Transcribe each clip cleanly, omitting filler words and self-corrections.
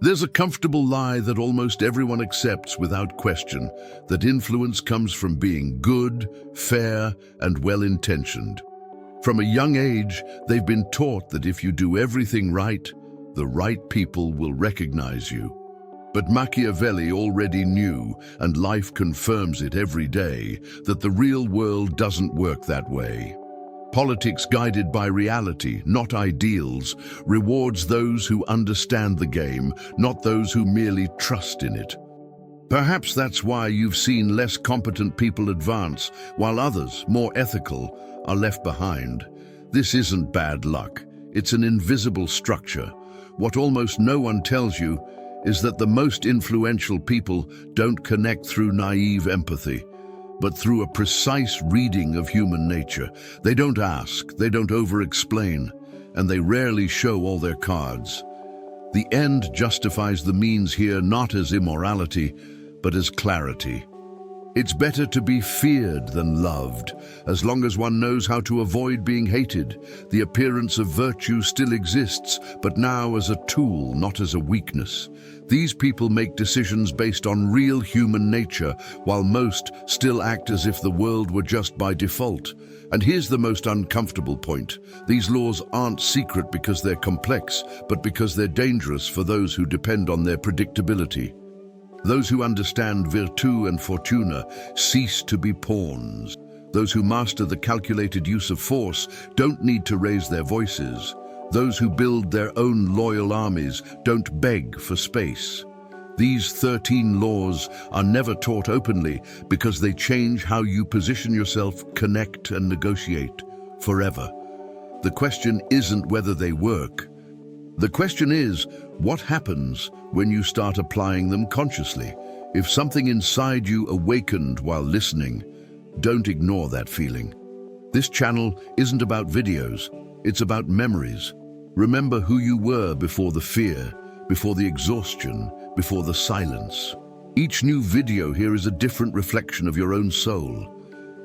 There's a comfortable lie that almost everyone accepts without question, that influence comes from being good, fair, and well-intentioned. From a young age, they've been taught that if you do everything right, the right people will recognize you. But Machiavelli already knew, and life confirms it every day, that the real world doesn't work that way. Politics guided by reality, not ideals, rewards those who understand the game, not those who merely trust in it. Perhaps that's why you've seen less competent people advance, while others, more ethical, are left behind. This isn't bad luck. It's an invisible structure. What almost no one tells you is that the most influential people don't connect through naive empathy, but through a precise reading of human nature. They don't ask, they don't over-explain, and they rarely show all their cards. The end justifies the means here not as immorality, but as clarity. It's better to be feared than loved, as long as one knows how to avoid being hated. The appearance of virtue still exists, but now as a tool, not as a weakness. These people make decisions based on real human nature, while most still act as if the world were just by default. And here's the most uncomfortable point. These laws aren't secret because they're complex, but because they're dangerous for those who depend on their predictability. Those who understand virtu and fortuna cease to be pawns. Those who master the calculated use of force don't need to raise their voices. Those who build their own loyal armies don't beg for space. These 13 laws are never taught openly because they change how you position yourself, connect, and negotiate forever. The question isn't whether they work. The question is, what happens when you start applying them consciously? If something inside you awakened while listening, don't ignore that feeling. This channel isn't about videos, it's about memories. Remember who you were before the fear, before the exhaustion, before the silence. Each new video here is a different reflection of your own soul,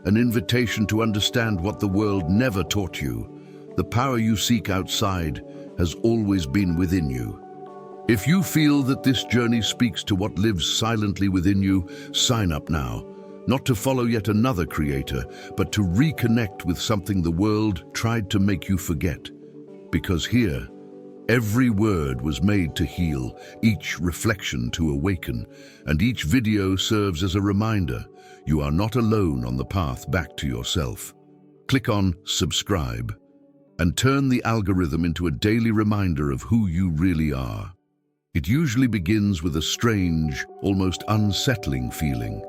an invitation to understand what the world never taught you. The power you seek outside has always been within you. If you feel that this journey speaks to what lives silently within you, sign up now. Not to follow yet another creator, but to reconnect with something the world tried to make you forget. Because here, every word was made to heal, each reflection to awaken, and each video serves as a reminder you are not alone on the path back to yourself. Click on subscribe and turn the algorithm into a daily reminder of who you really are. It usually begins with a strange, almost unsettling feeling.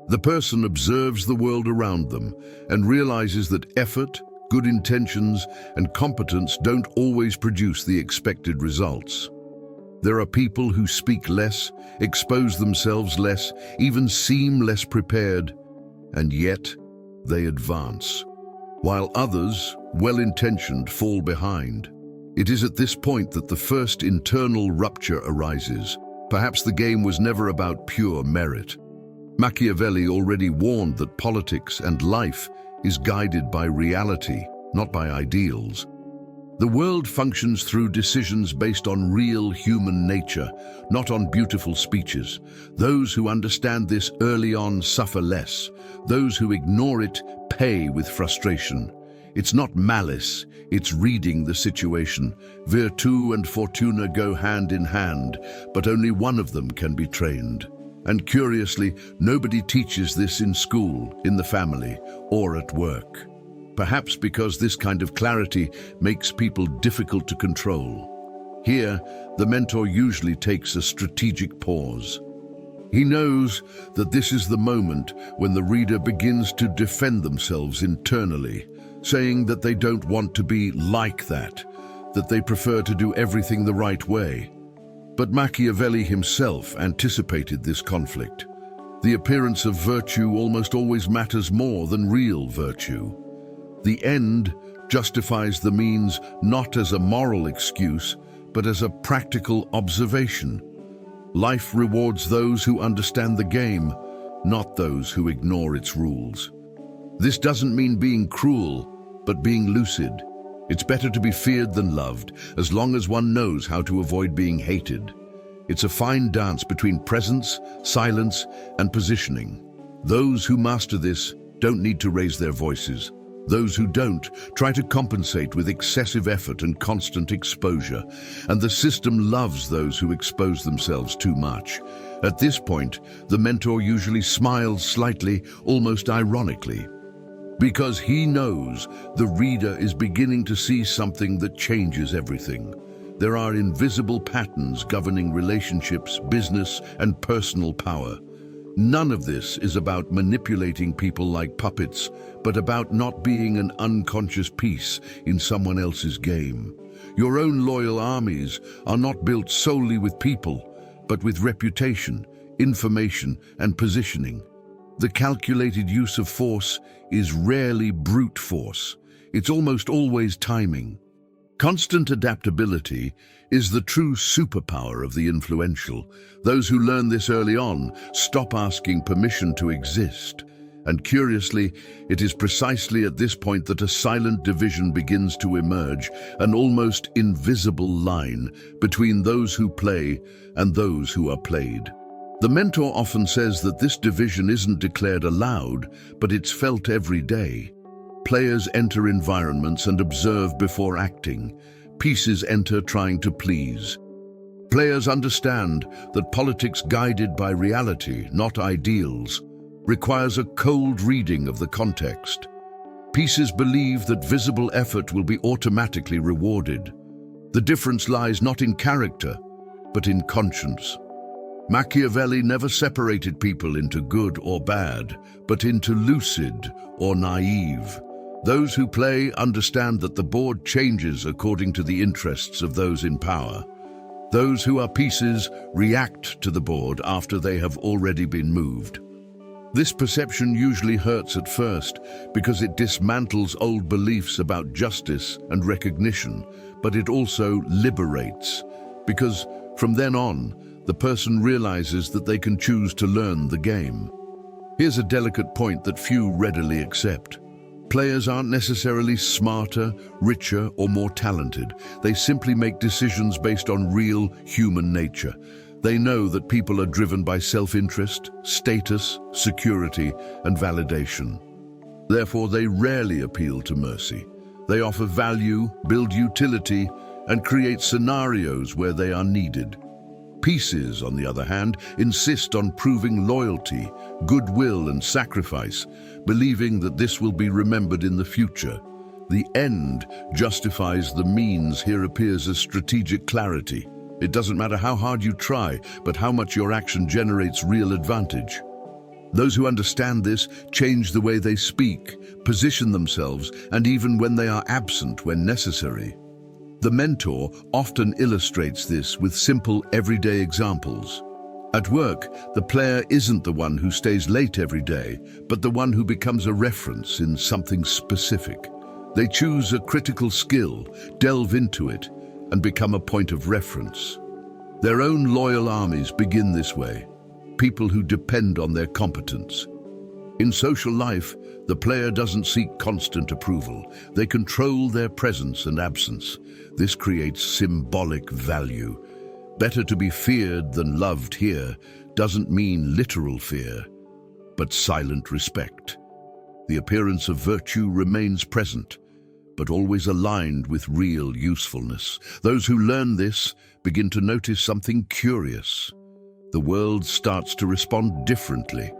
The person observes the world around them and realizes that effort, good intentions, and competence don't always produce the expected results. There are people who speak less, expose themselves less, even seem less prepared, and yet they advance, while others, well-intentioned, fall behind. It is at this point that the first internal rupture arises. Perhaps the game was never about pure merit. Machiavelli already warned that politics and life is guided by reality, not by ideals. The world functions through decisions based on real human nature, not on beautiful speeches. Those who understand this early on suffer less. Those who ignore it pay with frustration. It's not malice, it's reading the situation. Virtu and fortuna go hand in hand, but only one of them can be trained. And curiously, nobody teaches this in school, in the family, or at work. Perhaps because this kind of clarity makes people difficult to control. Here, the mentor usually takes a strategic pause. He knows that this is the moment when the reader begins to defend themselves internally, saying that they don't want to be like that they prefer to do everything the right way. But Machiavelli himself anticipated this conflict. The appearance of virtue almost always matters more than real virtue. The end justifies the means not as a moral excuse, but as a practical observation. Life rewards those who understand the game, not those who ignore its rules. This doesn't mean being cruel, but being lucid. It's better to be feared than loved, as long as one knows how to avoid being hated. It's a fine dance between presence, silence, and positioning. Those who master this don't need to raise their voices. Those who don't try to compensate with excessive effort and constant exposure, and the system loves those who expose themselves too much. At this point, the mentor usually smiles slightly, almost ironically, because he knows the reader is beginning to see something that changes everything. There are invisible patterns governing relationships, business, and personal power. None of this is about manipulating people like puppets, but about not being an unconscious piece in someone else's game. Your own loyal armies are not built solely with people, but with reputation, information, and positioning. The calculated use of force is rarely brute force. It's almost always timing. Constant adaptability is the true superpower of the influential. Those who learn this early on stop asking permission to exist. And curiously, it is precisely at this point that a silent division begins to emerge, an almost invisible line between those who play and those who are played. The mentor often says that this division isn't declared aloud, but it's felt every day. Players enter environments and observe before acting. Pieces enter trying to please. Players understand that politics guided by reality, not ideals, requires a cold reading of the context. Pieces believe that visible effort will be automatically rewarded. The difference lies not in character, but in conscience. Machiavelli never separated people into good or bad, but into lucid or naive. Those who play understand that the board changes according to the interests of those in power. Those who are pieces react to the board after they have already been moved. This perception usually hurts at first because it dismantles old beliefs about justice and recognition, but it also liberates, because from then on, the person realizes that they can choose to learn the game. Here's a delicate point that few readily accept. Players aren't necessarily smarter, richer, or more talented. They simply make decisions based on real human nature. They know that people are driven by self-interest, status, security, and validation. Therefore, they rarely appeal to mercy. They offer value, build utility, and create scenarios where they are needed. Pieces, on the other hand, insist on proving loyalty, goodwill, and sacrifice, believing that this will be remembered in the future. The end justifies the means here appears as strategic clarity. It doesn't matter how hard you try, but how much your action generates real advantage. Those who understand this change the way they speak, position themselves, and even when they are absent when necessary. The mentor often illustrates this with simple, everyday examples. At work, the player isn't the one who stays late every day, but the one who becomes a reference in something specific. They choose a critical skill, delve into it, and become a point of reference. Their own loyal armies begin this way, people who depend on their competence. In social life, the player doesn't seek constant approval. They control their presence and absence. This creates symbolic value. Better to be feared than loved here doesn't mean literal fear, but silent respect. The appearance of virtue remains present, but always aligned with real usefulness. Those who learn this begin to notice something curious. The world starts to respond differently.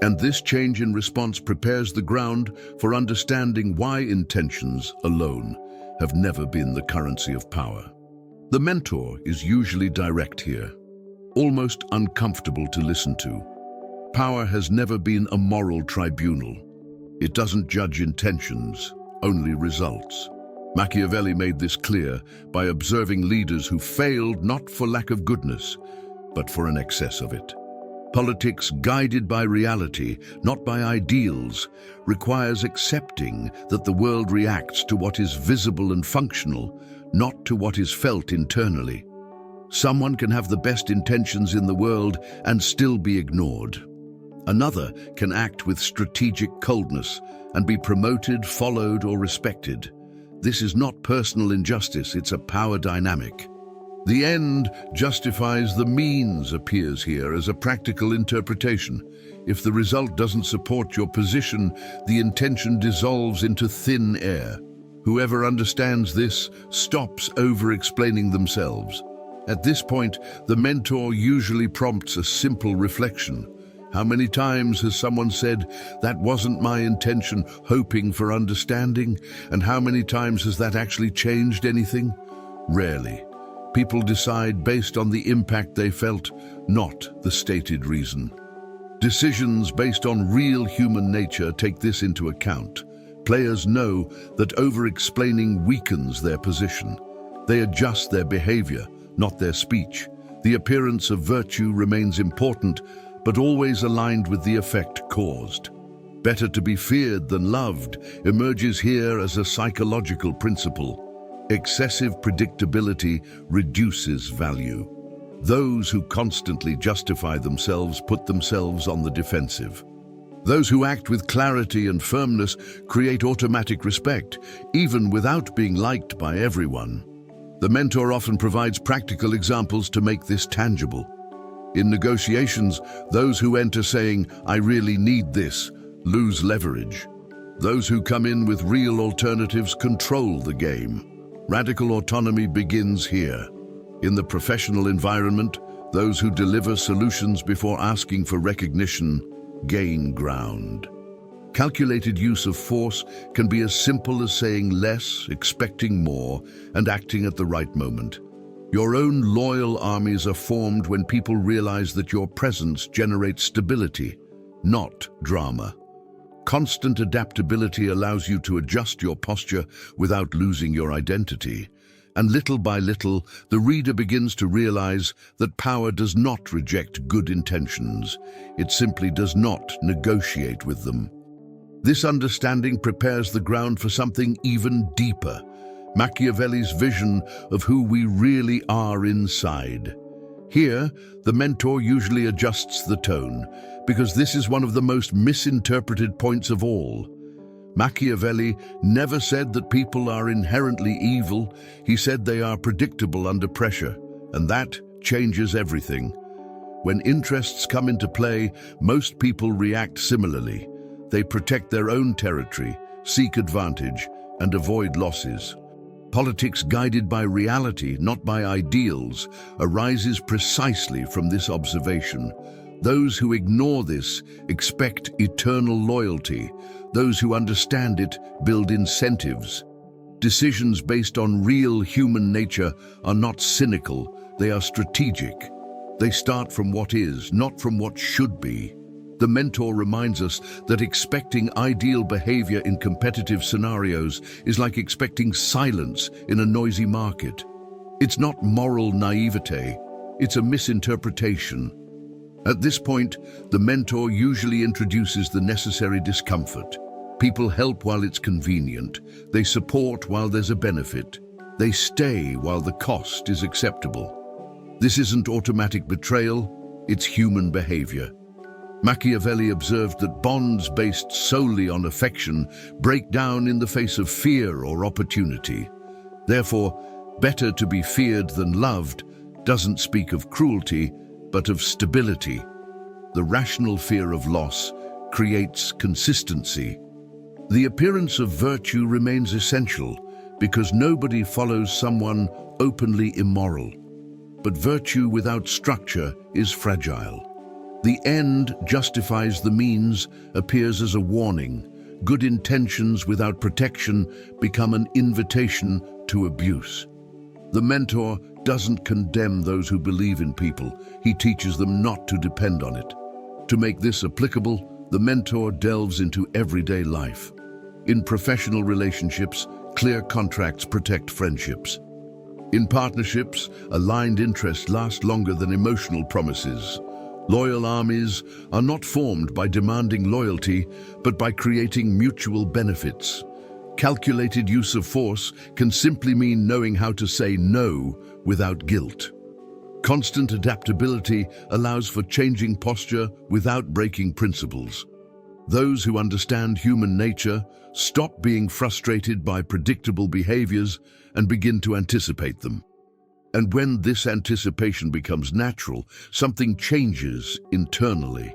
And this change in response prepares the ground for understanding why intentions alone have never been the currency of power. The mentor is usually direct here, almost uncomfortable to listen to. Power has never been a moral tribunal. It doesn't judge intentions, only results. Machiavelli made this clear by observing leaders who failed not for lack of goodness, but for an excess of it. Politics guided by reality, not by ideals, requires accepting that the world reacts to what is visible and functional, not to what is felt internally. Someone can have the best intentions in the world and still be ignored. Another can act with strategic coldness and be promoted, followed, or respected. This is not personal injustice, it's a power dynamic. The end justifies the means appears here as a practical interpretation. If the result doesn't support your position, the intention dissolves into thin air. Whoever understands this stops over-explaining themselves. At this point, the mentor usually prompts a simple reflection. How many times has someone said, "That wasn't my intention," hoping for understanding? And how many times has that actually changed anything? Rarely. People decide based on the impact they felt, not the stated reason. Decisions based on real human nature take this into account. Players know that over-explaining weakens their position. They adjust their behavior, not their speech. The appearance of virtue remains important, but always aligned with the effect caused. Better to be feared than loved emerges here as a psychological principle. Excessive predictability reduces value. Those who constantly justify themselves put themselves on the defensive. Those who act with clarity and firmness create automatic respect, even without being liked by everyone. The mentor often provides practical examples to make this tangible. In negotiations, those who enter saying, "I really need this," lose leverage. Those who come in with real alternatives control the game. Radical autonomy begins here. In the professional environment, those who deliver solutions before asking for recognition gain ground. Calculated use of force can be as simple as saying less, expecting more, and acting at the right moment. Your own loyal armies are formed when people realize that your presence generates stability, not drama. Constant adaptability allows you to adjust your posture without losing your identity. And little by little, the reader begins to realize that power does not reject good intentions. It simply does not negotiate with them. This understanding prepares the ground for something even deeper, Machiavelli's vision of who we really are inside. Here, the mentor usually adjusts the tone, because this is one of the most misinterpreted points of all. Machiavelli never said that people are inherently evil. He said they are predictable under pressure, and that changes everything. When interests come into play, most people react similarly. They protect their own territory, seek advantage, and avoid losses. Politics guided by reality, not by ideals, arises precisely from this observation. Those who ignore this expect eternal loyalty. Those who understand it build incentives. Decisions based on real human nature are not cynical, they are strategic. They start from what is, not from what should be. The mentor reminds us that expecting ideal behavior in competitive scenarios is like expecting silence in a noisy market. It's not moral naivete, it's a misinterpretation. At this point, the mentor usually introduces the necessary discomfort. People help while it's convenient. They support while there's a benefit. They stay while the cost is acceptable. This isn't automatic betrayal, it's human behavior. Machiavelli observed that bonds based solely on affection break down in the face of fear or opportunity. Therefore, better to be feared than loved doesn't speak of cruelty, but of stability. The rational fear of loss creates consistency. The appearance of virtue remains essential because nobody follows someone openly immoral. But virtue without structure is fragile. The end justifies the means appears as a warning. Good intentions without protection become an invitation to abuse. The mentor doesn't condemn those who believe in people. He teaches them not to depend on it. To make this applicable, the mentor delves into everyday life. In professional relationships, clear contracts protect friendships. In partnerships, aligned interests last longer than emotional promises. Loyal armies are not formed by demanding loyalty, but by creating mutual benefits. Calculated use of force can simply mean knowing how to say no without guilt. Constant adaptability allows for changing posture without breaking principles. Those who understand human nature stop being frustrated by predictable behaviors and begin to anticipate them. And when this anticipation becomes natural, something changes internally.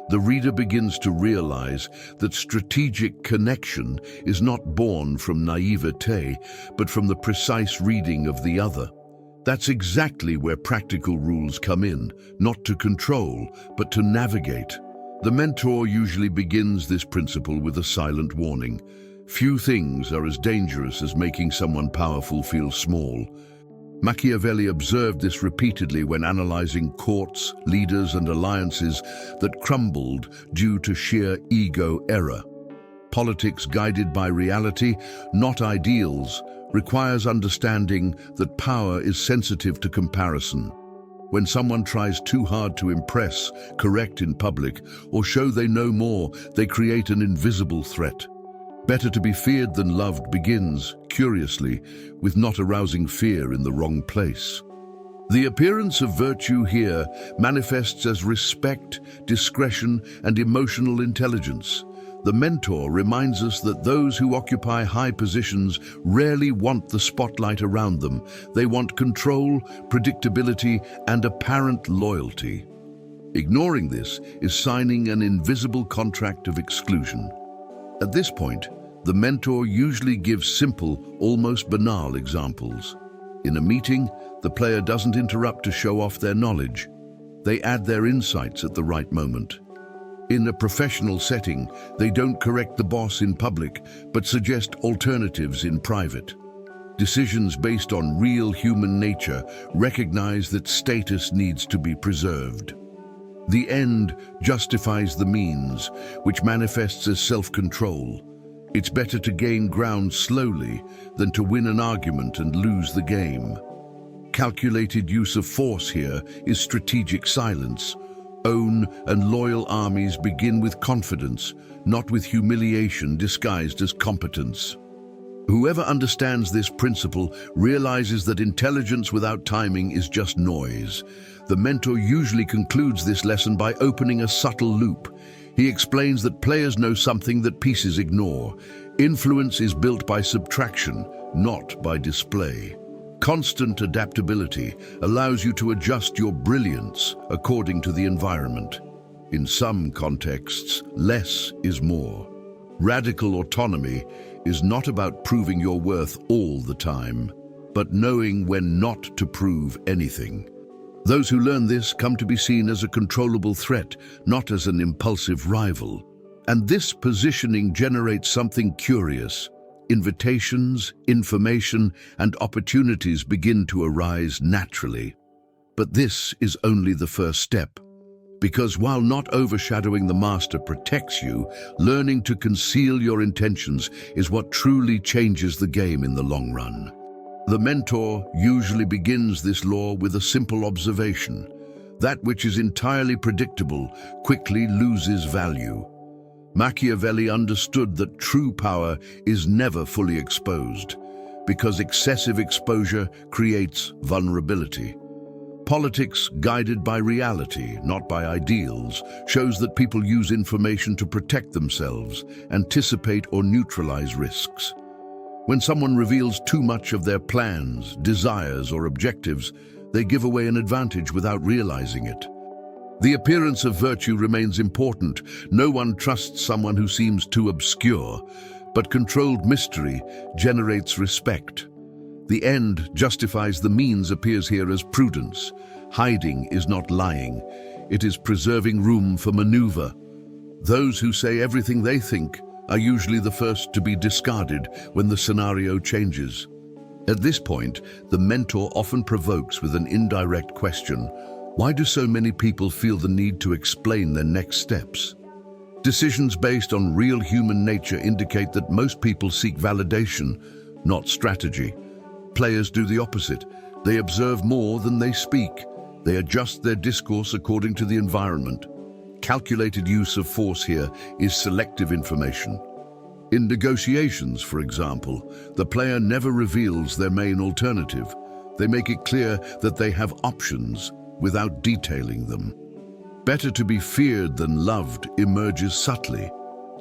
The reader begins to realize that strategic connection is not born from naivete, but from the precise reading of the other. That's exactly where practical rules come in, not to control, but to navigate. The mentor usually begins this principle with a silent warning. Few things are as dangerous as making someone powerful feel small. Machiavelli observed this repeatedly when analyzing courts, leaders, and alliances that crumbled due to sheer ego error. Politics guided by reality, not ideals, requires understanding that power is sensitive to comparison. When someone tries too hard to impress, correct in public, or show they know more, they create an invisible threat. Better to be feared than loved begins, curiously, with not arousing fear in the wrong place. The appearance of virtue here manifests as respect, discretion, and emotional intelligence. The mentor reminds us that those who occupy high positions rarely want the spotlight around them. They want control, predictability, and apparent loyalty. Ignoring this is signing an invisible contract of exclusion. At this point, the mentor usually gives simple, almost banal examples. In a meeting, the player doesn't interrupt to show off their knowledge. They add their insights at the right moment. In a professional setting, they don't correct the boss in public, but suggest alternatives in private. Decisions based on real human nature recognize that status needs to be preserved. The end justifies the means, which manifests as self-control. It's better to gain ground slowly than to win an argument and lose the game. Calculated use of force here is strategic silence. Own and loyal armies begin with confidence, not with humiliation disguised as competence. Whoever understands this principle realizes that intelligence without timing is just noise. The mentor usually concludes this lesson by opening a subtle loop. He explains that players know something that pieces ignore. Influence is built by subtraction, not by display. Constant adaptability allows you to adjust your brilliance according to the environment. In some contexts, less is more. Radical autonomy is not about proving your worth all the time, but knowing when not to prove anything. Those who learn this come to be seen as a controllable threat, not as an impulsive rival. And this positioning generates something curious. Invitations, information, and opportunities begin to arise naturally. But this is only the first step. Because while not overshadowing the master protects you, learning to conceal your intentions is what truly changes the game in the long run. The mentor usually begins this law with a simple observation. That which is entirely predictable quickly loses value. Machiavelli understood that true power is never fully exposed, because excessive exposure creates vulnerability. Politics, guided by reality, not by ideals, shows that people use information to protect themselves, anticipate or neutralize risks. When someone reveals too much of their plans, desires, or objectives, they give away an advantage without realizing it. The appearance of virtue remains important. No one trusts someone who seems too obscure, but controlled mystery generates respect. The end justifies the means appears here as prudence. Hiding is not lying. It is preserving room for maneuver. Those who say everything they think are usually the first to be discarded when the scenario changes. At this point, the mentor often provokes with an indirect question. Why do so many people feel the need to explain their next steps? Decisions based on real human nature indicate that most people seek validation, not strategy. Players do the opposite. They observe more than they speak. They adjust their discourse according to the environment. Calculated use of force here is selective information. In negotiations, for example, the player never reveals their main alternative. They make it clear that they have options without detailing them. Better to be feared than loved emerges subtly.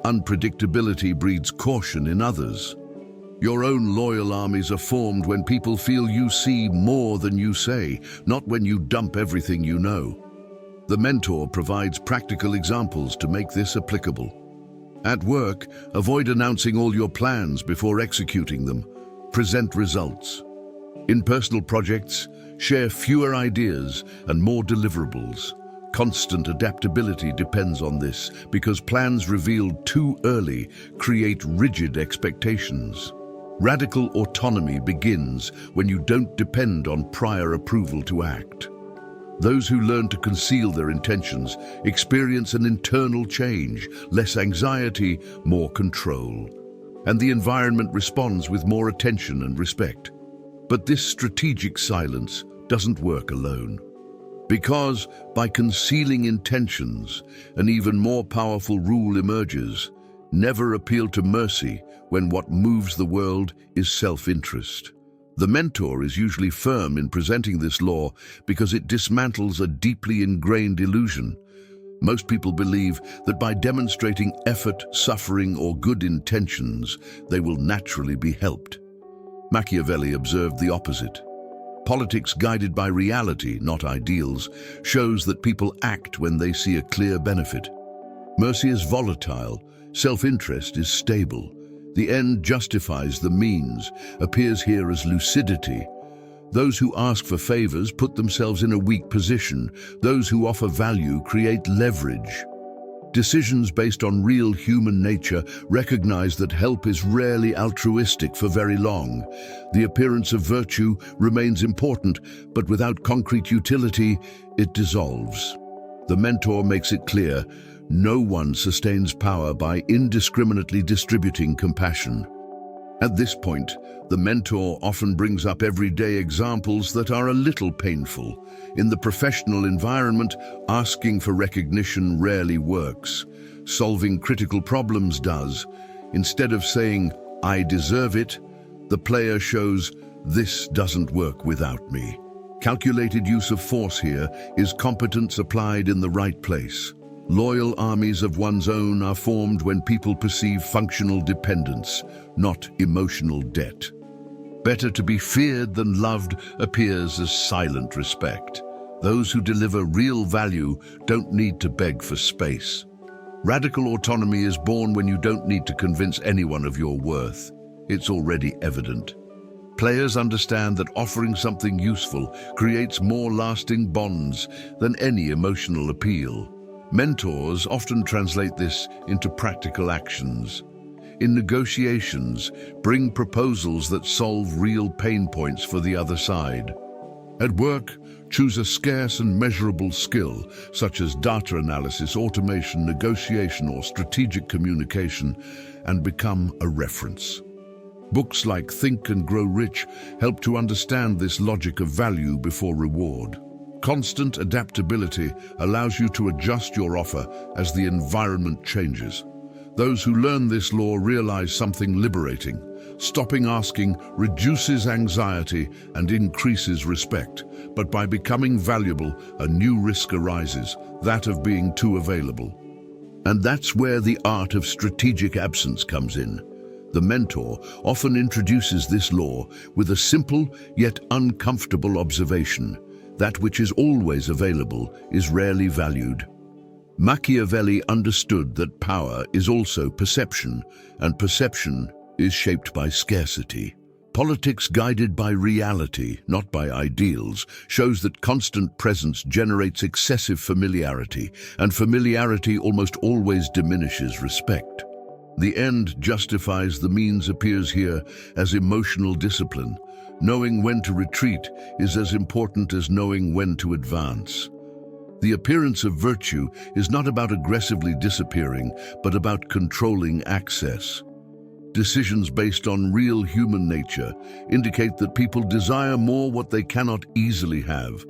Unpredictability breeds caution in others. Your own loyal armies are formed when people feel you see more than you say, not when you dump everything you know. The mentor provides practical examples to make this applicable. At work, avoid announcing all your plans before executing them. Present results. In personal projects, share fewer ideas and more deliverables. Constant adaptability depends on this because plans revealed too early create rigid expectations. Radical autonomy begins when you don't depend on prior approval to act. Those who learn to conceal their intentions experience an internal change, less anxiety, more control. And the environment responds with more attention and respect. But this strategic silence doesn't work alone. Because by concealing intentions, an even more powerful rule emerges: never appeal to mercy when what moves the world is self-interest. The mentor is usually firm in presenting this law because it dismantles a deeply ingrained illusion. Most people believe that by demonstrating effort, suffering, or good intentions, they will naturally be helped. Machiavelli observed the opposite. Politics guided by reality, not ideals, shows that people act when they see a clear benefit. Mercy is volatile, self-interest is stable. The end justifies the means, appears here as lucidity. Those who ask for favors put themselves in a weak position. Those who offer value create leverage. Decisions based on real human nature recognize that help is rarely altruistic for very long. The appearance of virtue remains important, but without concrete utility, it dissolves. The mentor makes it clear: no one sustains power by indiscriminately distributing compassion. At this point, the mentor often brings up everyday examples that are a little painful. In the professional environment, asking for recognition rarely works. Solving critical problems does. Instead of saying, "I deserve it," the player shows, "This doesn't work without me." Calculated use of force here is competence applied in the right place. Loyal armies of one's own are formed when people perceive functional dependence, not emotional debt. Better to be feared than loved appears as silent respect. Those who deliver real value don't need to beg for space. Radical autonomy is born when you don't need to convince anyone of your worth. It's already evident. Players understand that offering something useful creates more lasting bonds than any emotional appeal. Mentors often translate this into practical actions. In negotiations, bring proposals that solve real pain points for the other side. At work, choose a scarce and measurable skill, such as data analysis, automation, negotiation, or strategic communication, and become a reference. Books like Think and Grow Rich help to understand this logic of value before reward. Constant adaptability allows you to adjust your offer as the environment changes. Those who learn this law realize something liberating. Stopping asking reduces anxiety and increases respect. But by becoming valuable, a new risk arises, that of being too available. And that's where the art of strategic absence comes in. The mentor often introduces this law with a simple yet uncomfortable observation: that which is always available is rarely valued. Machiavelli understood that power is also perception, and perception is shaped by scarcity. Politics guided by reality, not by ideals, shows that constant presence generates excessive familiarity, and familiarity almost always diminishes respect. The end justifies the means appears here as emotional discipline. Knowing when to retreat is as important as knowing when to advance. The appearance of virtue is not about aggressively disappearing, but about controlling access. Decisions based on real human nature indicate that people desire more what they cannot easily have.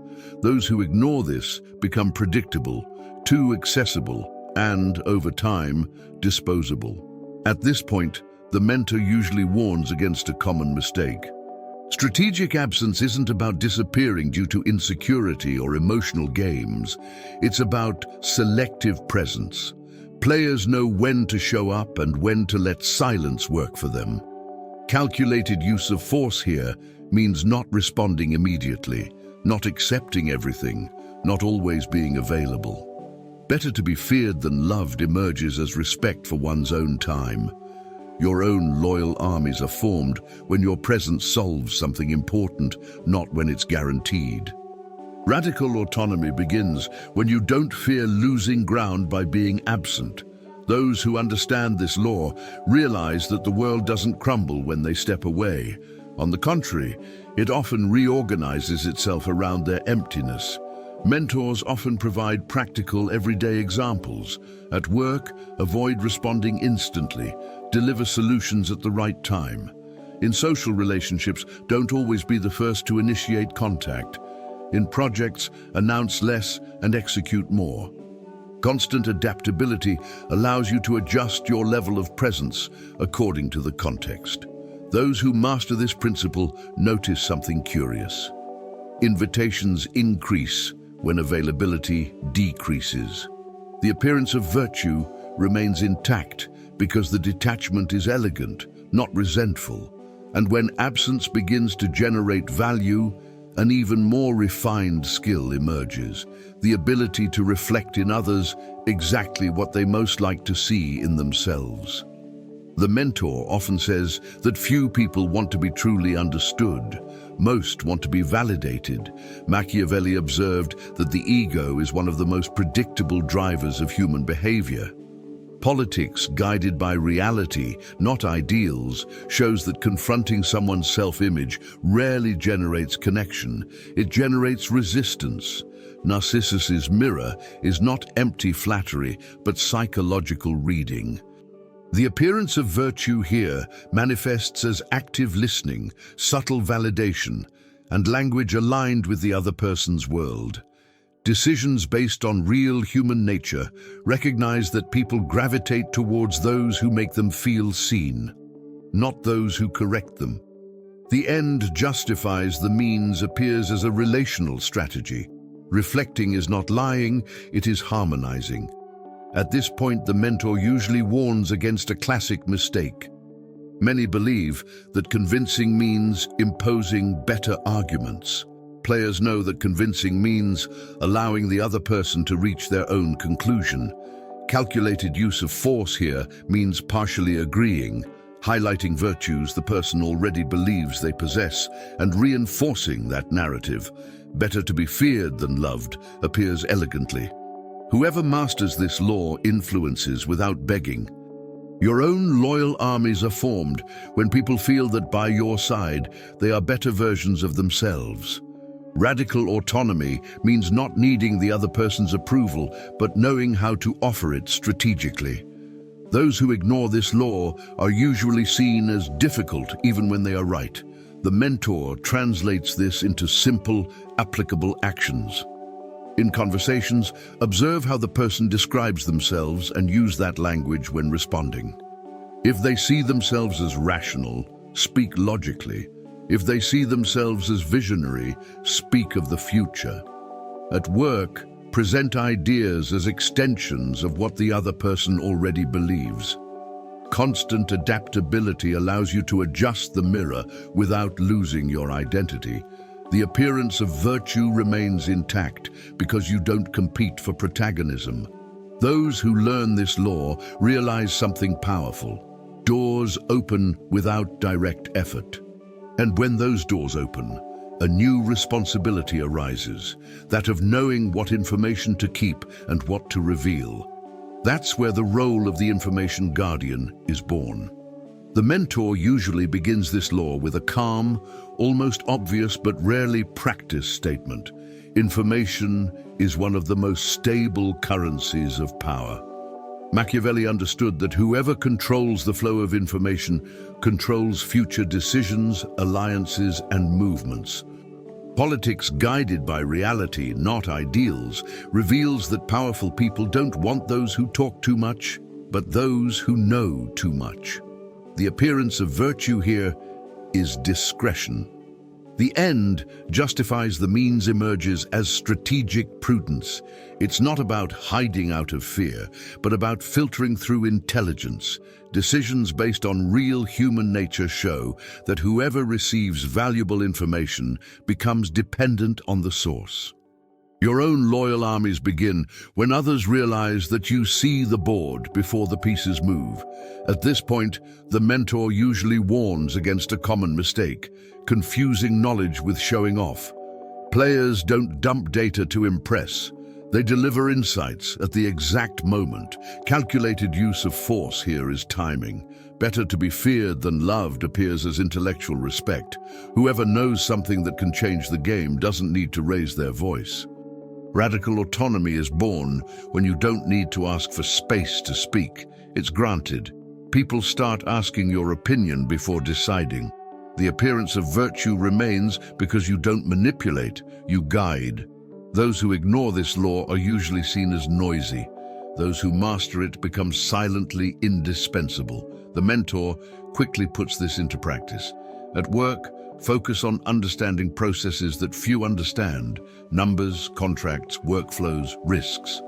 Those who ignore this become predictable, too accessible, and, over time, disposable. At this point, the mentor usually warns against a common mistake. Strategic absence isn't about disappearing due to insecurity or emotional games. It's about selective presence. Players know when to show up and when to let silence work for them. Calculated use of force here means not responding immediately, not accepting everything, not always being available. Better to be feared than loved emerges as respect for one's own time. Your own loyal armies are formed when your presence solves something important, not when it's guaranteed. Radical autonomy begins when you don't fear losing ground by being absent. Those who understand this law realize that the world doesn't crumble when they step away. On the contrary, it often reorganizes itself around their emptiness. Mentors often provide practical, everyday examples. At work, avoid responding instantly. Deliver solutions at the right time. In social relationships, don't always be the first to initiate contact. In projects, announce less and execute more. Constant adaptability allows you to adjust your level of presence according to the context. Those who master this principle notice something curious. Invitations increase when availability decreases. The appearance of virtue remains intact because the detachment is elegant, not resentful. And when absence begins to generate value, an even more refined skill emerges, the ability to reflect in others exactly what they most like to see in themselves. The mentor often says that few people want to be truly understood. Most want to be validated. Machiavelli observed that the ego is one of the most predictable drivers of human behavior. Politics, guided by reality, not ideals, shows that confronting someone's self-image rarely generates connection. It generates resistance. Narcissus's mirror is not empty flattery, but psychological reading. The appearance of virtue here manifests as active listening, subtle validation, and language aligned with the other person's world. Decisions based on real human nature recognize that people gravitate towards those who make them feel seen, not those who correct them. The end justifies the means appears as a relational strategy. Reflecting is not lying, it is harmonizing. At this point, the mentor usually warns against a classic mistake. Many believe that convincing means imposing better arguments. Players know that convincing means allowing the other person to reach their own conclusion. Calculated use of force here means partially agreeing, highlighting virtues the person already believes they possess, and reinforcing that narrative. Better to be feared than loved appears elegantly. Whoever masters this law influences without begging. Your own loyal armies are formed when people feel that by your side they are better versions of themselves. Radical autonomy means not needing the other person's approval, but knowing how to offer it strategically. Those who ignore this law are usually seen as difficult even when they are right. The mentor translates this into simple, applicable actions. In conversations, observe how the person describes themselves and use that language when responding. If they see themselves as rational, speak logically. If they see themselves as visionary, speak of the future. At work, present ideas as extensions of what the other person already believes. Constant adaptability allows you to adjust the mirror without losing your identity. The appearance of virtue remains intact because you don't compete for protagonism. Those who learn this law realize something powerful. Doors open without direct effort. And when those doors open, a new responsibility arises, that of knowing what information to keep and what to reveal. That's where the role of the information guardian is born. The mentor usually begins this law with a calm, almost obvious but rarely practiced statement. Information is one of the most stable currencies of power. Machiavelli understood that whoever controls the flow of information controls future decisions, alliances, and movements. Politics guided by reality, not ideals, reveals that powerful people don't want those who talk too much, but those who know too much. The appearance of virtue here is discretion. The end justifies the means emerges as strategic prudence. It's not about hiding out of fear, but about filtering through intelligence. Decisions based on real human nature show that whoever receives valuable information becomes dependent on the source. Your own loyal armies begin when others realize that you see the board before the pieces move. At this point, the mentor usually warns against a common mistake: confusing knowledge with showing off. Players don't dump data to impress. They deliver insights at the exact moment. Calculated use of force here is timing. Better to be feared than loved appears as intellectual respect. Whoever knows something that can change the game doesn't need to raise their voice. Radical autonomy is born when you don't need to ask for space to speak. It's granted. People start asking your opinion before deciding. The appearance of virtue remains because you don't manipulate, you guide. Those who ignore this law are usually seen as noisy. Those who master it become silently indispensable. The mentor quickly puts this into practice. At work, focus on understanding processes that few understand: numbers, contracts, workflows, risks.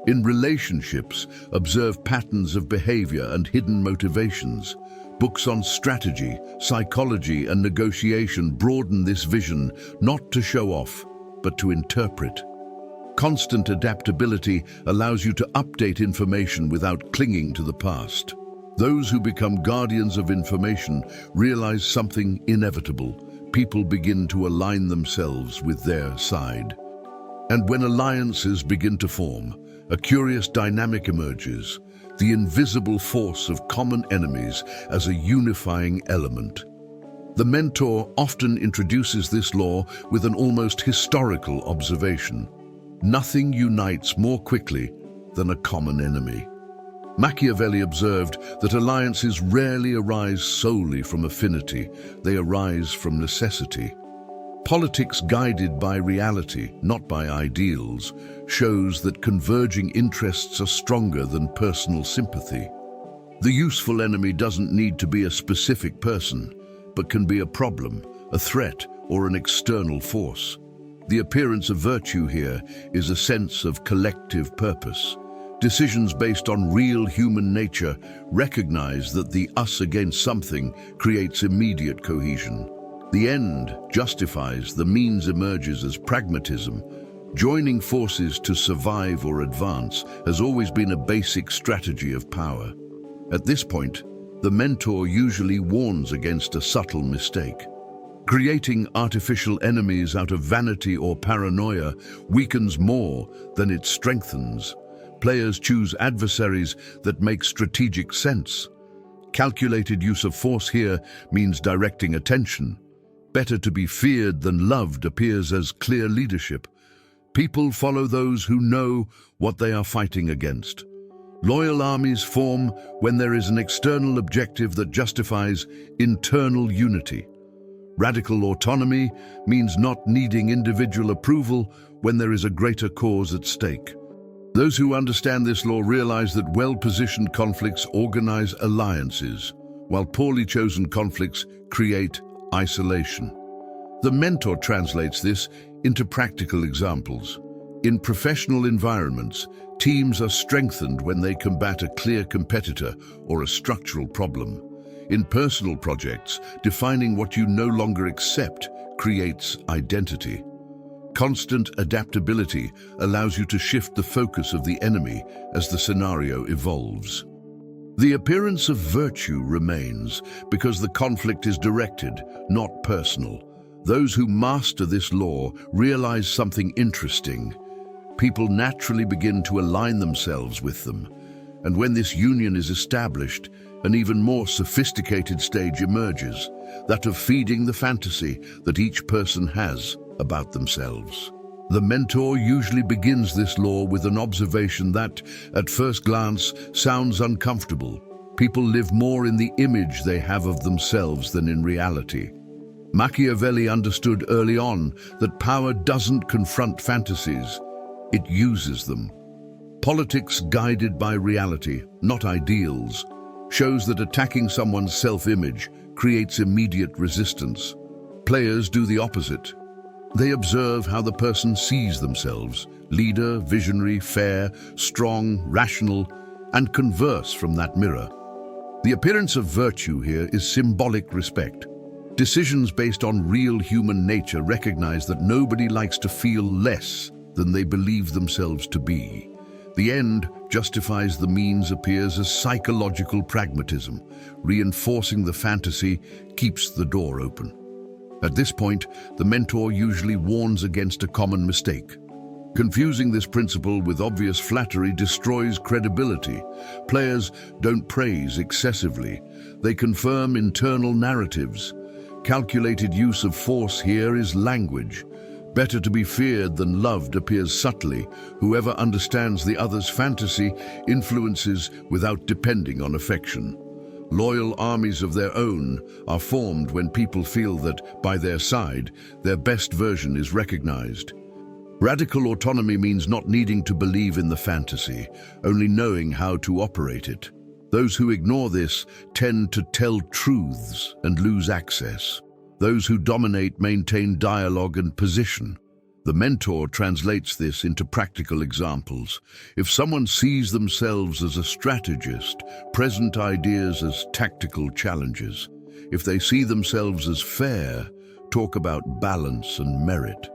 In relationships, observe patterns of behavior and hidden motivations. Books on strategy, psychology, and negotiation broaden this vision, not to show off, but to interpret. Constant adaptability allows you to update information without clinging to the past. Those who become guardians of information realize something inevitable. People begin to align themselves with their side. And when alliances begin to form, a curious dynamic emerges: the invisible force of common enemies as a unifying element. The mentor often introduces this law with an almost historical observation. Nothing unites more quickly than a common enemy. Machiavelli observed that alliances rarely arise solely from affinity, they arise from necessity. Politics guided by reality, not by ideals, shows that converging interests are stronger than personal sympathy. The useful enemy doesn't need to be a specific person, but can be a problem, a threat, or an external force. The appearance of virtue here is a sense of collective purpose. Decisions based on real human nature recognize that the us against something creates immediate cohesion. The end justifies the means emerges as pragmatism. Joining forces to survive or advance has always been a basic strategy of power. At this point, the mentor usually warns against a subtle mistake. Creating artificial enemies out of vanity or paranoia weakens more than it strengthens. Players choose adversaries that make strategic sense. Calculated use of force here means directing attention. Better to be feared than loved appears as clear leadership. People follow those who know what they are fighting against. Loyal armies form when there is an external objective that justifies internal unity. Radical autonomy means not needing individual approval when there is a greater cause at stake. Those who understand this law realize that well-positioned conflicts organize alliances, while poorly chosen conflicts create isolation. The mentor translates this into practical examples. In professional environments, teams are strengthened when they combat a clear competitor or a structural problem. In personal projects, defining what you no longer accept creates identity. Constant adaptability allows you to shift the focus of the enemy as the scenario evolves. The appearance of virtue remains because the conflict is directed, not personal. Those who master this law realize something interesting. People naturally begin to align themselves with them. And when this union is established, an even more sophisticated stage emerges, that of feeding the fantasy that each person has about themselves. The mentor usually begins this law with an observation that, at first glance, sounds uncomfortable. People live more in the image they have of themselves than in reality. Machiavelli understood early on that power doesn't confront fantasies, it uses them. Politics guided by reality, not ideals, shows that attacking someone's self-image creates immediate resistance. Players do the opposite. They observe how the person sees themselves: leader, visionary, fair, strong, rational, and converse from that mirror. The appearance of virtue here is symbolic respect. Decisions based on real human nature recognize that nobody likes to feel less than they believe themselves to be. The end justifies the means appears as psychological pragmatism. Reinforcing the fantasy keeps the door open. At this point, the mentor usually warns against a common mistake. Confusing this principle with obvious flattery destroys credibility. Players don't praise excessively. They confirm internal narratives. Calculated use of force here is language. Better to be feared than loved appears subtly. Whoever understands the other's fantasy influences without depending on affection. Loyal armies of their own are formed when people feel that, by their side, their best version is recognized. Radical autonomy means not needing to believe in the fantasy, only knowing how to operate it. Those who ignore this tend to tell truths and lose access. Those who dominate maintain dialogue and position. The mentor translates this into practical examples. If someone sees themselves as a strategist, present ideas as tactical challenges. If they see themselves as fair, talk about balance and merit.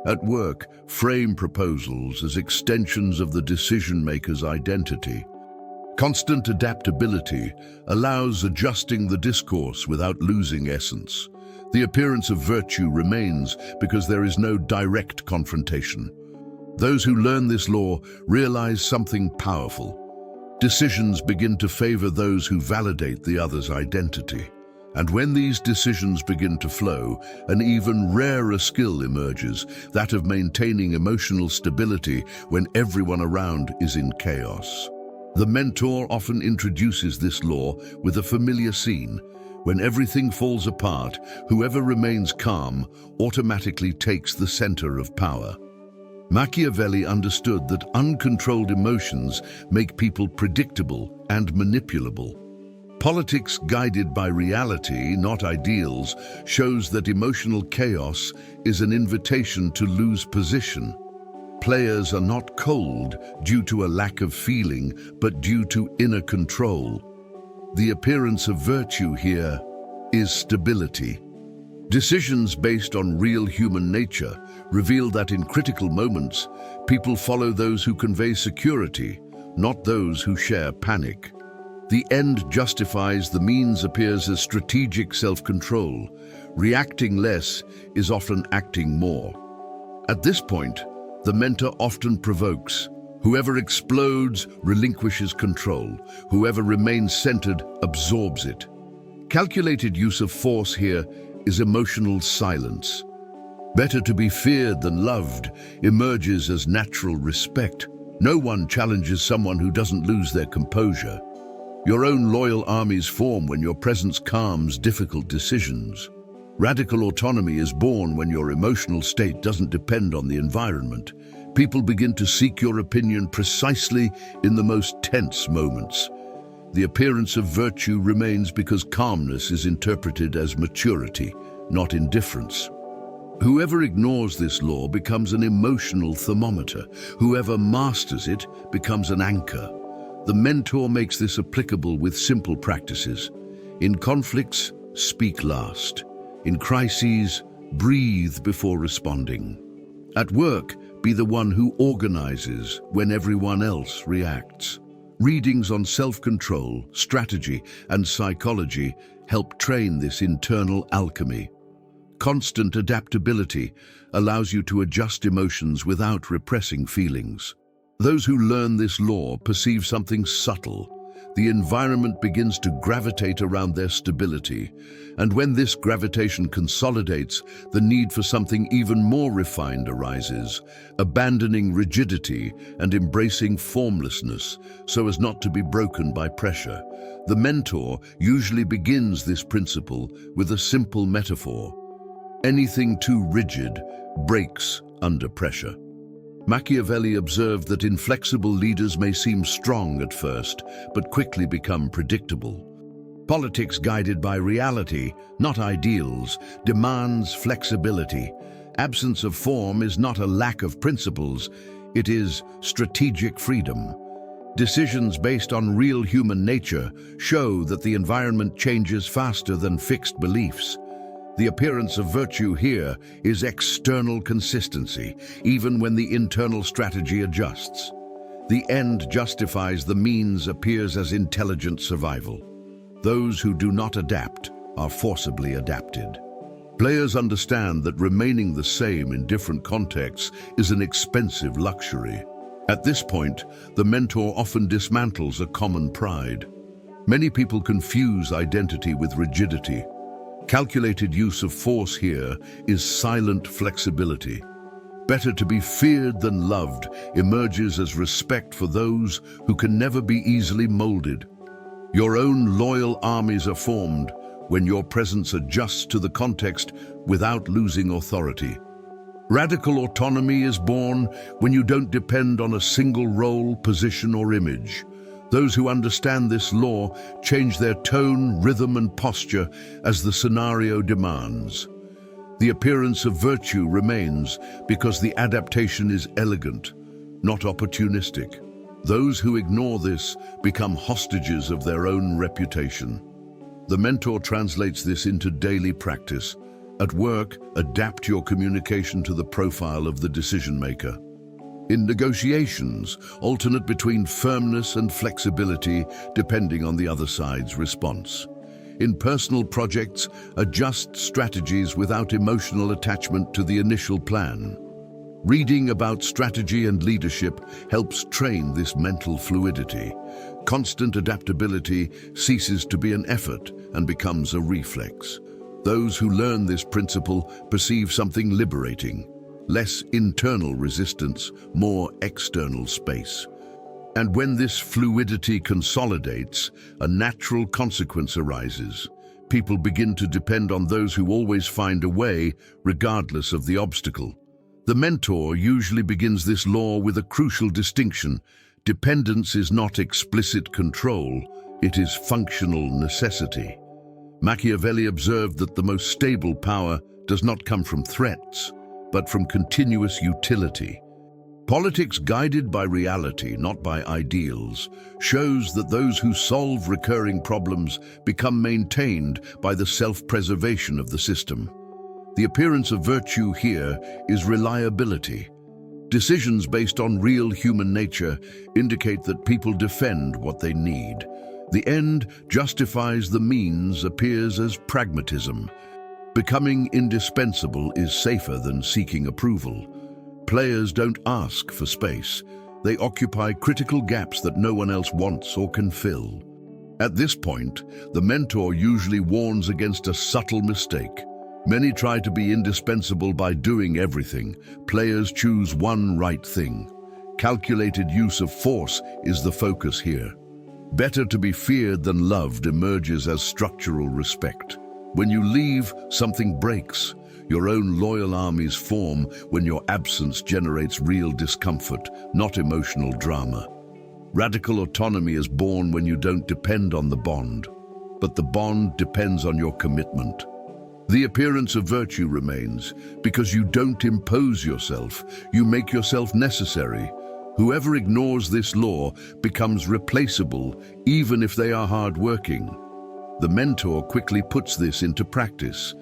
At work, frame proposals as extensions of the decision-maker's identity. Constant adaptability allows adjusting the discourse without losing essence. The appearance of virtue remains because there is no direct confrontation. Those who learn this law realize something powerful. Decisions begin to favor those who validate the other's identity. And when these decisions begin to flow, an even rarer skill emerges, that of maintaining emotional stability when everyone around is in chaos. The mentor often introduces this law with a familiar scene. When everything falls apart, whoever remains calm automatically takes the center of power. Machiavelli understood that uncontrolled emotions make people predictable and manipulable. Politics guided by reality, not ideals, shows that emotional chaos is an invitation to lose position. Players are not cold due to a lack of feeling, but due to inner control. The appearance of virtue here is stability. Decisions based on real human nature reveal that in critical moments, people follow those who convey security, not those who share panic. The end justifies the means appears as strategic self-control. Reacting less is often acting more. At this point, the mentor often provokes. Whoever explodes relinquishes control. Whoever remains centered absorbs it. Calculated use of force here is emotional silence. Better to be feared than loved emerges as natural respect. No one challenges someone who doesn't lose their composure. Your own loyal armies form when your presence calms difficult decisions. Radical autonomy is born when your emotional state doesn't depend on the environment. People begin to seek your opinion precisely in the most tense moments. The appearance of virtue remains because calmness is interpreted as maturity, not indifference. Whoever ignores this law becomes an emotional thermometer. Whoever masters it becomes an anchor. The mentor makes this applicable with simple practices. In conflicts, speak last. In crises, breathe before responding. At work, be the one who organizes when everyone else reacts. Readings on self-control, strategy, and psychology help train this internal alchemy. Constant adaptability allows you to adjust emotions without repressing feelings. Those who learn this law perceive something subtle. The environment begins to gravitate around their stability, and when this gravitation consolidates, the need for something even more refined arises, abandoning rigidity and embracing formlessness so as not to be broken by pressure. The mentor usually begins this principle with a simple metaphor. Anything too rigid breaks under pressure. Machiavelli observed that inflexible leaders may seem strong at first, but quickly become predictable. Politics guided by reality, not ideals, demands flexibility. Absence of form is not a lack of principles, it is strategic freedom. Decisions based on real human nature show that the environment changes faster than fixed beliefs. The appearance of virtue here is external consistency, even when the internal strategy adjusts. The end justifies the means appears as intelligent survival. Those who do not adapt are forcibly adapted. Players understand that remaining the same in different contexts is an expensive luxury. At this point, the mentor often dismantles a common pride. Many people confuse identity with rigidity. Calculated use of force here is silent flexibility. Better to be feared than loved emerges as respect for those who can never be easily molded. Your own loyal armies are formed when your presence adjusts to the context without losing authority. Radical autonomy is born when you don't depend on a single role, position, or image. Those who understand this law change their tone, rhythm, and posture as the scenario demands. The appearance of virtue remains because the adaptation is elegant, not opportunistic. Those who ignore this become hostages of their own reputation. The mentor translates this into daily practice. At work, adapt your communication to the profile of the decision maker. In negotiations, alternate between firmness and flexibility depending on the other side's response. In personal projects, adjust strategies without emotional attachment to the initial plan. Reading about strategy and leadership helps train this mental fluidity. Constant adaptability ceases to be an effort and becomes a reflex. Those who learn this principle perceive something liberating. Less internal resistance, more external space. And when this fluidity consolidates, a natural consequence arises. People begin to depend on those who always find a way, regardless of the obstacle. The mentor usually begins this law with a crucial distinction. Dependence is not explicit control, it is functional necessity. Machiavelli observed that the most stable power does not come from threats, but from continuous utility. Politics guided by reality, not by ideals, shows that those who solve recurring problems become maintained by the self-preservation of the system. The appearance of virtue here is reliability. Decisions based on real human nature indicate that people defend what they need. The end justifies the means appears as pragmatism. Becoming indispensable is safer than seeking approval. Players don't ask for space. They occupy critical gaps that no one else wants or can fill. At this point, the mentor usually warns against a subtle mistake. Many try to be indispensable by doing everything. Players choose one right thing. Calculated use of force is the focus here. Better to be feared than loved emerges as structural respect. When you leave, something breaks. Your own loyal armies form when your absence generates real discomfort, not emotional drama. Radical autonomy is born when you don't depend on the bond, but the bond depends on your commitment. The appearance of virtue remains because you don't impose yourself, you make yourself necessary. Whoever ignores this law becomes replaceable, even if they are hard-working. The mentor quickly puts this into practice.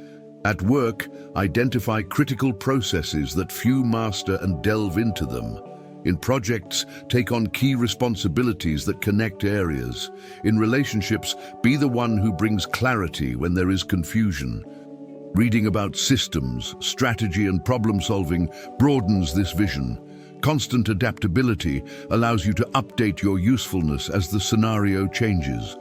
At work, identify critical processes that few master and delve into them. In projects, take on key responsibilities that connect areas. In relationships, be the one who brings clarity when there is confusion. Reading about systems, strategy, and problem-solving broadens this vision. Constant adaptability allows you to update your usefulness as the scenario changes.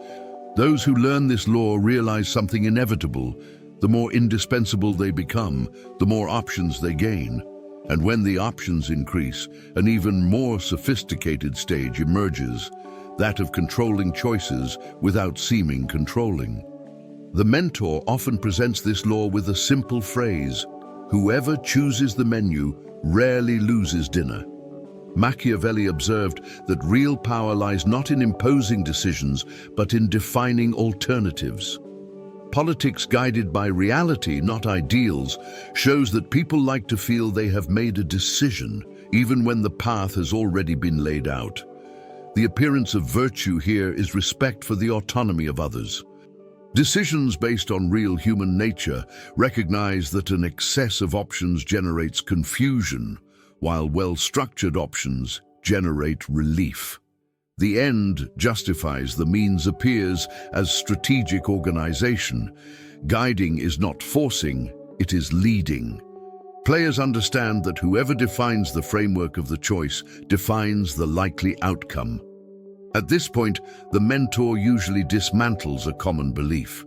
Those who learn this law realize something inevitable. The more indispensable they become, the more options they gain. And when the options increase, an even more sophisticated stage emerges, that of controlling choices without seeming controlling. The mentor often presents this law with a simple phrase: whoever chooses the menu rarely loses dinner. Machiavelli observed that real power lies not in imposing decisions, but in defining alternatives. Politics guided by reality, not ideals, shows that people like to feel they have made a decision, even when the path has already been laid out. The appearance of virtue here is respect for the autonomy of others. Decisions based on real human nature recognize that an excess of options generates confusion, while well-structured options generate relief. The end justifies the means appears as strategic organization. Guiding is not forcing, it is leading. Players understand that whoever defines the framework of the choice defines the likely outcome. At this point, the mentor usually dismantles a common belief.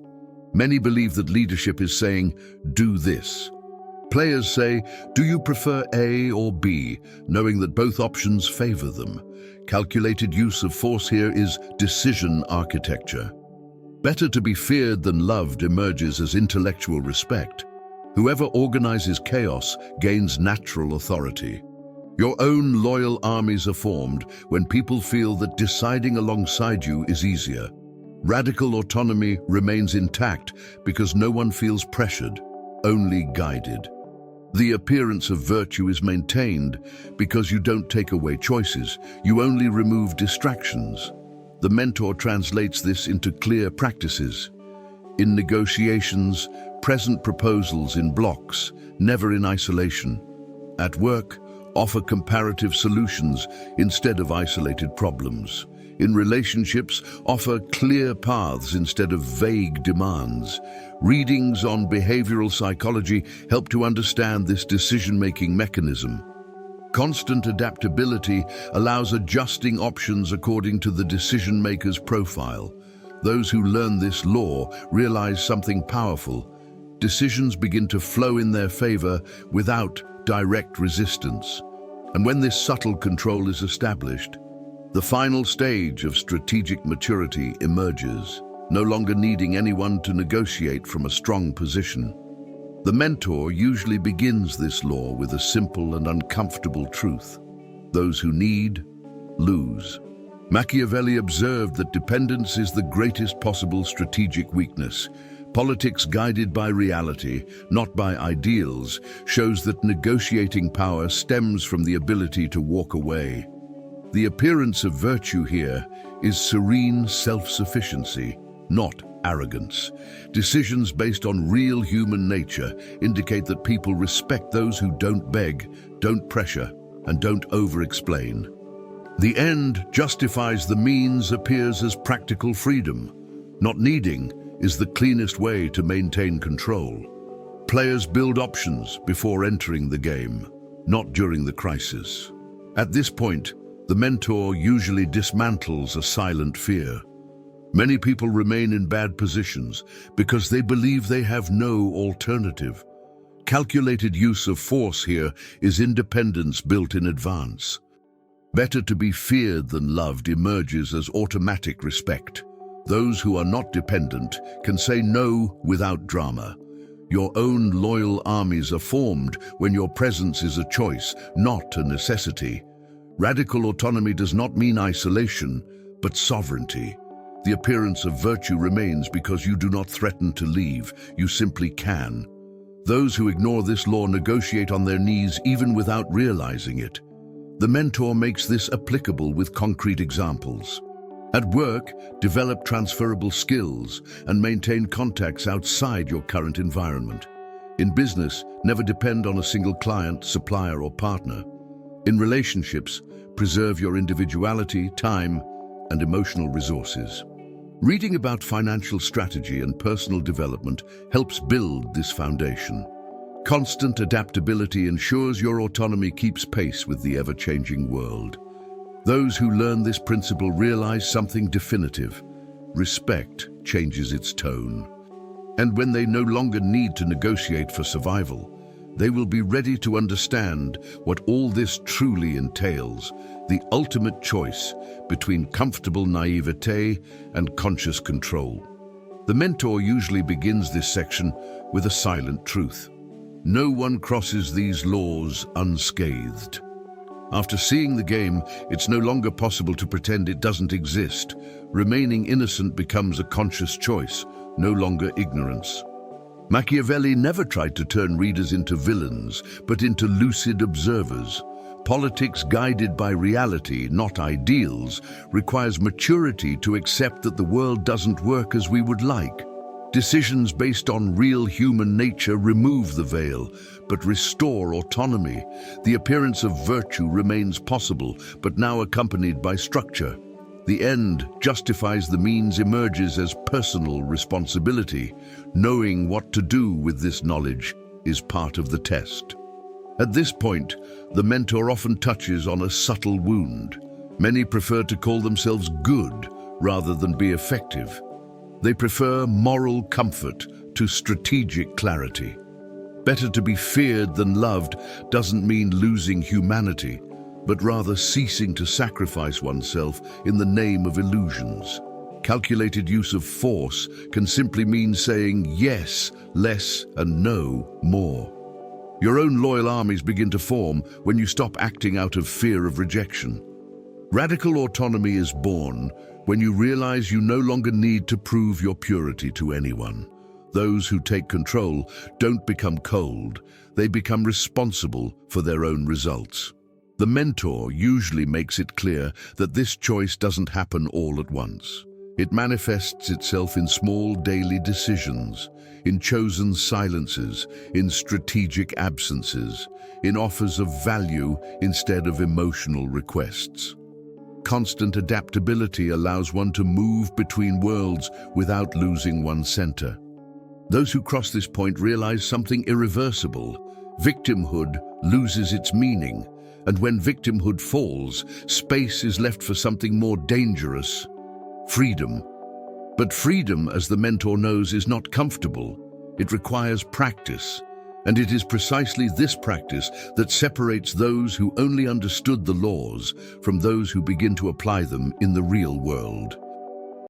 Many believe that leadership is saying, "Do this." Players say, "Do you prefer A or B?" knowing that both options favor them. Calculated use of force here is decision architecture. Better to be feared than loved emerges as intellectual respect. Whoever organizes chaos gains natural authority. Your own loyal armies are formed when people feel that deciding alongside you is easier. Radical autonomy remains intact because no one feels pressured, only guided. The appearance of virtue is maintained because you don't take away choices, you only remove distractions. The mentor translates this into clear practices. In negotiations, present proposals in blocks, never in isolation. At work, offer comparative solutions instead of isolated problems. In relationships, offer clear paths instead of vague demands. Readings on behavioral psychology help to understand this decision-making mechanism. Constant adaptability allows adjusting options according to the decision-maker's profile. Those who learn this law realize something powerful. Decisions begin to flow in their favor without direct resistance. And when this subtle control is established, the final stage of strategic maturity emerges, no longer needing anyone to negotiate from a strong position. The mentor usually begins this law with a simple and uncomfortable truth. Those who need, lose. Machiavelli observed that dependence is the greatest possible strategic weakness. Politics guided by reality, not by ideals, shows that negotiating power stems from the ability to walk away. The appearance of virtue here is serene self-sufficiency, not arrogance. Decisions based on real human nature indicate that people respect those who don't beg, don't pressure, and don't over-explain. The end justifies the means appears as practical freedom. Not needing is the cleanest way to maintain control. Players build options before entering the game, not during the crisis. At this point, the mentor usually dismantles a silent fear. Many people remain in bad positions because they believe they have no alternative. Calculated use of force here is independence built in advance. Better to be feared than loved emerges as automatic respect. Those who are not dependent can say no without drama. Your own loyal armies are formed when your presence is a choice, not a necessity. Radical autonomy does not mean isolation, but sovereignty. The appearance of virtue remains because you do not threaten to leave, you simply can. Those who ignore this law negotiate on their knees even without realizing it. The mentor makes this applicable with concrete examples. At work, develop transferable skills and maintain contacts outside your current environment. In business, never depend on a single client, supplier, or partner. In relationships, preserve your individuality, time, and emotional resources. Reading about financial strategy and personal development helps build this foundation. Constant adaptability ensures your autonomy keeps pace with the ever-changing world. Those who learn this principle realize something definitive. Respect changes its tone. And when they no longer need to negotiate for survival, they will be ready to understand what all this truly entails, the ultimate choice between comfortable naivete and conscious control. The mentor usually begins this section with a silent truth. No one crosses these laws unscathed. After seeing the game, it's no longer possible to pretend it doesn't exist. Remaining innocent becomes a conscious choice, no longer ignorance. Machiavelli never tried to turn readers into villains, but into lucid observers. Politics guided by reality, not ideals, requires maturity to accept that the world doesn't work as we would like. Decisions based on real human nature remove the veil, but restore autonomy. The appearance of virtue remains possible, but now accompanied by structure. The end justifies the means emerges as personal responsibility. Knowing what to do with this knowledge is part of the test. At this point, the mentor often touches on a subtle wound. Many prefer to call themselves good rather than be effective. They prefer moral comfort to strategic clarity. Better to be feared than loved doesn't mean losing humanity, but rather ceasing to sacrifice oneself in the name of illusions. Calculated use of force can simply mean saying yes, less, and no, more. Your own loyal armies begin to form when you stop acting out of fear of rejection. Radical autonomy is born when you realize you no longer need to prove your purity to anyone. Those who take control don't become cold, they become responsible for their own results. The mentor usually makes it clear that this choice doesn't happen all at once. It manifests itself in small daily decisions, in chosen silences, in strategic absences, in offers of value instead of emotional requests. Constant adaptability allows one to move between worlds without losing one's center. Those who cross this point realize something irreversible. Victimhood loses its meaning, and when victimhood falls, space is left for something more dangerous: freedom. But freedom, as the mentor knows, is not comfortable. It requires practice, and it is precisely this practice that separates those who only understood the laws from those who begin to apply them in the real world.